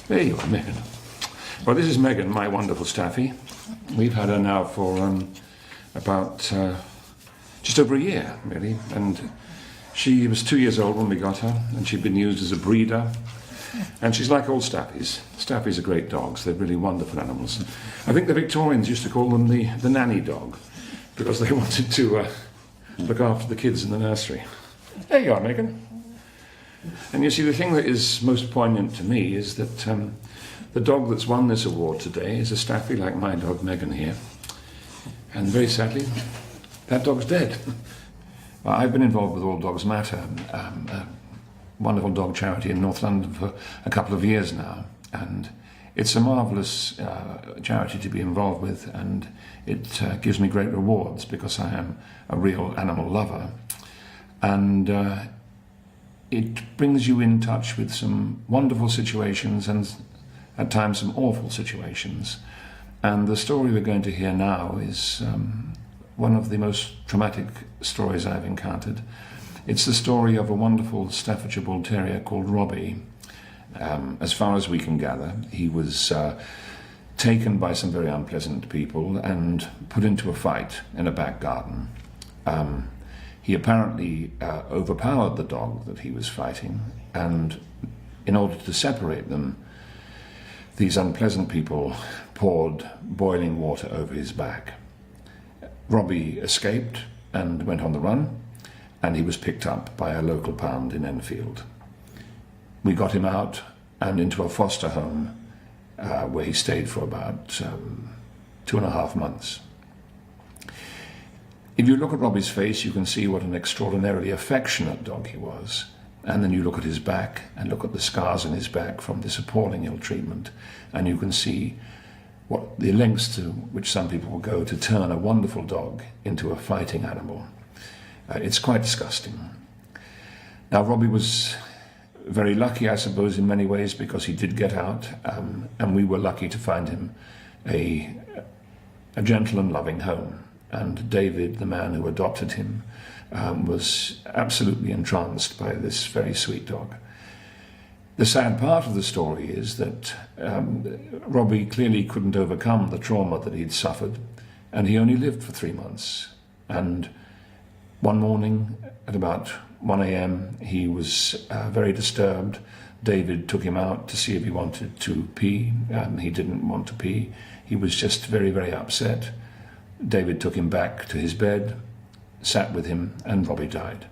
There you are, Megan. Well, this is Megan, my wonderful Staffie. We've had her now for about just over a year, really. And she was 2 years old when we got her, and she'd been used as a breeder. And she's like all Staffies. Staffies are great dogs. They're really wonderful animals. I think the Victorians used to call them the nanny dog, because they wanted to look after the kids in the nursery. There you are, Megan. And you see, the thing that is most poignant to me is that the dog that's won this award today is a Staffie like my dog Megan here. And very sadly, that dog's dead. Well, I've been involved with All Dogs Matter, a wonderful dog charity in North London for a couple of years now. And it's a marvellous charity to be involved with, and it gives me great rewards because I am a real animal lover. And it brings you in touch with some wonderful situations and at times some awful situations. And the story we're going to hear now is one of the most traumatic stories I've encountered. It's the story of a wonderful Staffordshire Bull Terrier called Robbie. As far as we can gather, he was taken by some very unpleasant people and put into a fight in a back garden. He apparently overpowered the dog that he was fighting, and in order to separate them, these unpleasant people poured boiling water over his back. Robbie escaped and went on the run, and he was picked up by a local pound in Enfield. We got him out and into a foster home where he stayed for about 2.5 months. If you look at Robbie's face, you can see what an extraordinarily affectionate dog he was. And then you look at his back and look at the scars on his back from this appalling ill treatment, and you can see what the lengths to which some people will go to turn a wonderful dog into a fighting animal. It's quite disgusting. Now, Robbie was very lucky, I suppose, in many ways, because he did get out, and we were lucky to find him a gentle and loving home. And David, the man who adopted him, was absolutely entranced by this very sweet dog. The sad part of the story is that Robbie clearly couldn't overcome the trauma that he'd suffered, and he only lived for 3 months. And one morning at about 1 a.m. he was very disturbed. David took him out to see if he wanted to pee. He didn't want to pee. He was just very, very upset. David took him back to his bed, sat with him, and Robbie died.